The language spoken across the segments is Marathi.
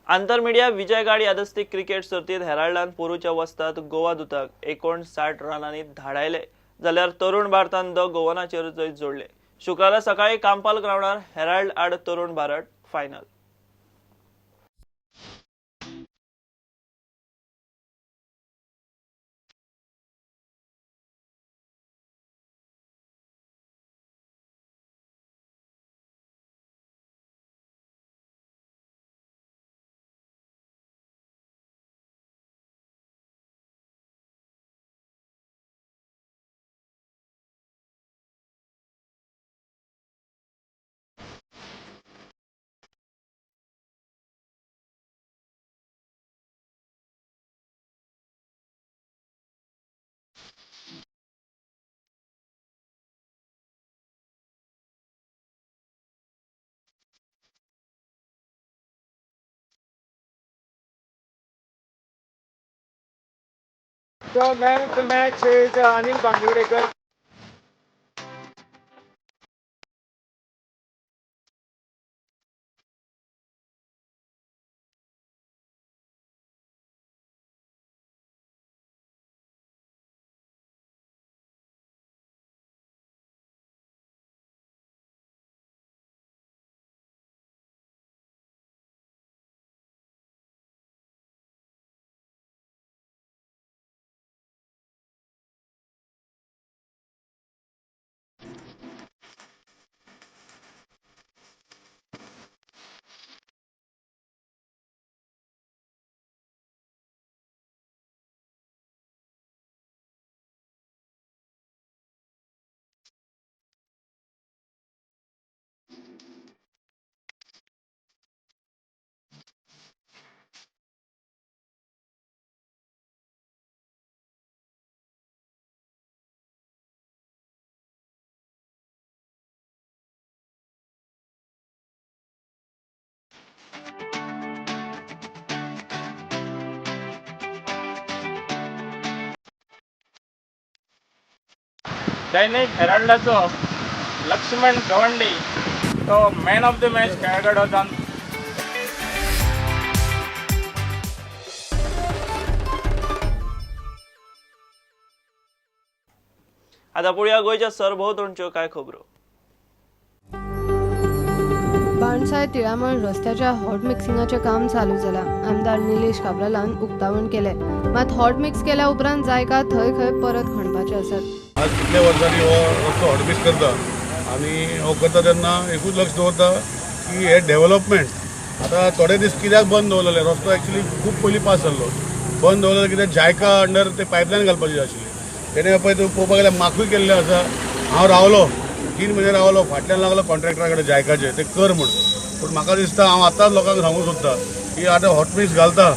आंतरमिडिया विजयगड यादस्तीक क्रिकेट सर्तीत हेराल्डान पोरूच्या वस्ताद गोवा दूताक 59 रनांनी धाडायले जाल्यार तरुण भारतान द गोवनाचेर जैत जोडले। शुक्रारा सकाळी कांपाल ग्राउंडार हेराल्ड आड Tarun Bharat final. The man of the match is Anil Bangladekar. दैनिक हेराल्डाचो लक्ष्मण गवंडी तो मॅन ऑफ द मॅच खेळगडो जावन आता पळोवया गोंयच्या सरभोंवतणच्यो कांय खबरो। बाणसाय तिळामळ रस्त्याच्या हॉट मिक्सिंगाचे काम चालू जाला। आमदार निलेश काब्रालान उक्तावण केले, मात हॉट मिक्स केल्या उपरांत जायका थंय खंय परत खणपाचे आसात। आज कितल्या वर्सांनी हो रस्तो हॉट मिक्स करता आनी हो करता तेन्ना एकूच लक्ष दवरता की हे डेव्हलपमेंट आतां थोडे दीस कित्याक बंद दवरलेले, रस्तो एक्चुअली खूब पयलीं पास जाल्लो, बंद दवरलेलो कित्याक जायका अंडर ते पायपलायन घालपाची आशिल्ली। तेणे पळय तूं पळोवपाक गेल्यार म्हाकूय केल्लें आसा, हांव रावलो 3 म्हयने रावलो, फाटल्यान लागलो कॉन्ट्रॅक्टरा कडेन जायकाचे ते कर म्हूण, पूण म्हाका दिसता हांव आतांच लोकांक सांगूंक सोदता की आतां हॉट मिक्स घालता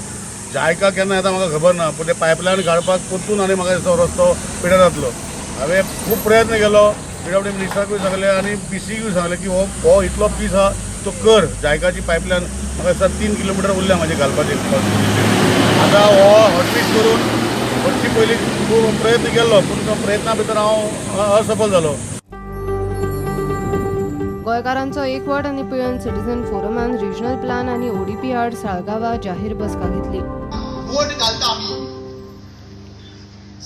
जायका केन्ना येता म्हाका खबर ना, पूण ते पायपलायन घालपाक परतून आनी म्हाका दिसता रस्तो पिड्यार जातलो। हांवें खूब प्रयत्न केलो, PWD मिनिस्टराकूय सांगलें आनी PCकूय सांगलें की हो इतलो पीस आहा तो कर, जायकाची पायपलायन म्हाका दिसता 3 किलोमिटर उरल्या म्हाजे घालपाचें। आतां हो हॉट मिक्स करून हरशी पयलीं खूब प्रयत्न केल्लो, पूण तो प्रयत्ना भितर हांव असफल जालो। गोंयकारांचो एकवट आनी पिळन सिटीजन फोरमान रिजनल प्लान आनी ODP आड साळगांवा जाहीर बसका घेतली। वोट घालता आमी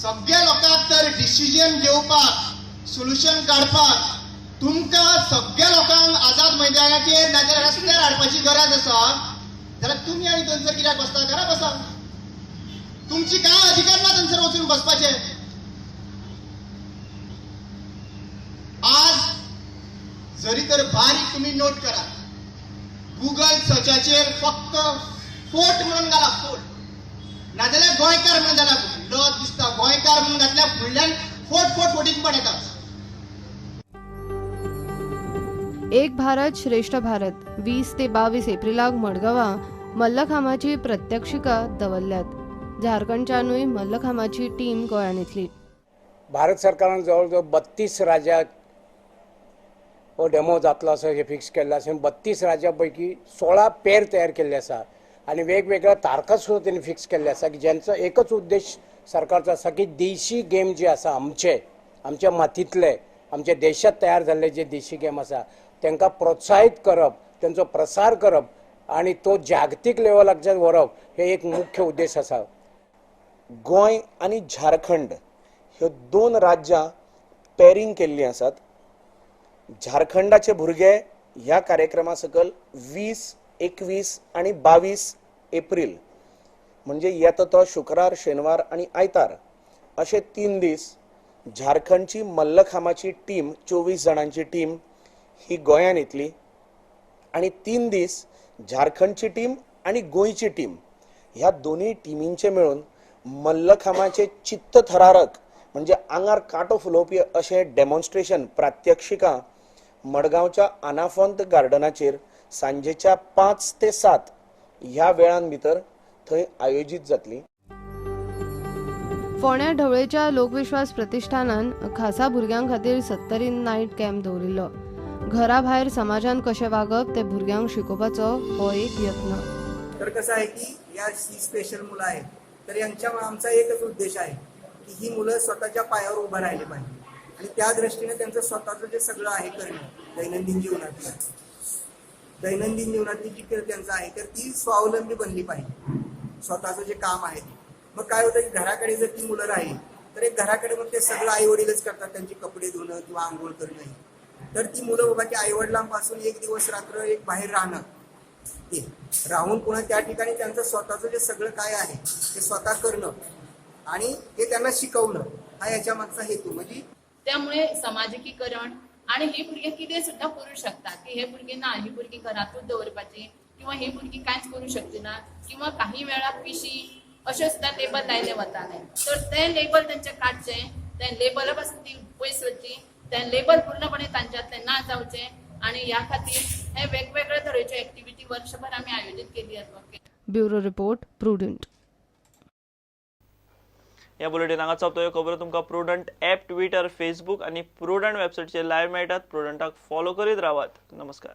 सगळ्या लोकांक तर डिसिजन घेवपाक सोल्युशन काडपाक तुमकां सगळ्या लोकांक आझाद मैदानाचेर नाजाल्यार रस्त्यार हाडपाची गरज आसा जाल्यार तुमी आनी थंयसर कित्याक बसता? घरा बसा, तुमची कांय अधिकार ना थंयसर वचून बसपाचे। आज जरी तर बारीक तुम्ही नोट करा, गुगल सर्चाचेर फक्त फोट म्हणून घाला, फोट नाजाल्यार गोंयकार म्हणून घाला, लज दिसता गोंयकार म्हणून घातल्या फुडल्यान फोटीक पण येता। एक भारत श्रेष्ठ भारत 20 ते 22 एप्रिलाक मडगांवां मल्लखांबाची प्रत्यक्षिका दवरल्यात। झारखंडच्यानूय मल्लखांबाची टीम गोंयांत येतली। भारत सरकारान जवळ 32 राज्यात हो डेमो जातलो असो हे फिक्स केल्लो आसा। 32 राज्यां पैकी 16 पेर तयार केल्ले आसा आनी वेगवेगळ्या तारखा सुद्दां तेणी फिक्स केल्ले आसा की ज्यांचो एकच उद्देश सरकारचा आसा की देशी गेम जे आसा आमच्या मातींतले आमच्या देशात तयार जाल्ले जे देशी गेम आसा तांकां प्रोत्साहीत करप, त्यांचो प्रसार करप आणि तो जागतीक लेवलाक व्हरप हे एक मुख्य उद्देश आसा. गोंय आणि झारखंड ह्यो 2 राज्यां पॅरिंग केल्लीं आसात. झारखंडाचे भुरगे ह्या कार्यक्रमा सकल 20, 21 आणि 22 एप्रिल म्हणजे येता तो शुक्रार, शेनवार आणि आयतार असे 3 दीस झारखंडची मल्लखांबाची टीम 24 जाणांची टीम ही गोंयांत येतली आणि 3 दीस झारखंडची टीम आणि गोंयची टीम ह्या दोन्ही टिमींचे मेळून मल्लखांबाचे चित्तथरारक म्हणजे आंगार कांटो फुलोवपी अशें डेमॉन्स्ट्रेशन प्रात्यक्षिकां मडगांवच्या आनाफंत गार्डनाचेर सांजेच्या 5 ते 7 ह्या वेळां भितर थंय आयोजीत जातली. फोंड्या ढवळेच्या लोकविश्वास प्रतिष्ठानान खासा भुरग्यां खातीर 70 नायट कॅम्प दवरिल्लो. घरा भायर समाजान कशें वागप ते भुरग्यांक शिकोवपाचो हो एक यत्न. तर कसं आहे की या स्पेशल मुलं आहेत तर यांच्या आमचा एकच उद्देश आहे की ही मुलं स्वतःच्या पायावर उभं राहिले पाहिजे आणि त्या दृष्टीने त्यांचं स्वतःचं जे सगळं आहे करणं दैनंदिन जीवनातली जी त्यांचं आहे तर ती स्वावलंबी बनली पाहिजे. स्वतःचं जे काम आहे मग काय होतं की घराकडे जर ती मुलं राहील तर एक घराकडे मग ते सगळं आई वडीलच करतात, त्यांची कपडे धुणं किंवा आंघोळ करणं. तर ती मुलं बाबा की आई वडिलांपासून एक दिवस रात्र एक बाहेर राहणं राहून पुन्हा त्या ठिकाणी त्यांचं स्वतःचं जे सगळं काय आहे ते स्वतः करणं आणि ते त्यांना शिकवणं हा याच्या मागचा हेतू. म्हणजे त्यामुळे समाजिकीकरण आणि ही भुरगे कितें सुद्धा करू शकतात की हे भुरगे ना ही भुरगी घरातूच दवरपाची किंवा ही भुरगी कांयच करू शकची ना किंवा काही वेळा पिशी अशें सुद्धा लेबल लायले वताले. तर ते लेबल तेंचे काडचे, ते लेबला पासून ती पयस वचची, ते लेबल पूर्णपणे तांच्यातले ना जावचे आणि ह्या खातीर हे वेगवेगळे तरेचे एक्टिविटी वर्षभर आम्ही आयोजित केली आहेत. Bureau report prudent. या बुलेटिनाक सोंपतोय खबर तुमकां प्रुडंट ॲप, ट्विटर, फेसबुक आणि प्रुडंट वेबसायटचेर लायव्ह मेळटात. प्रुडंटाक फॉलो करीत रावात. नमस्कार.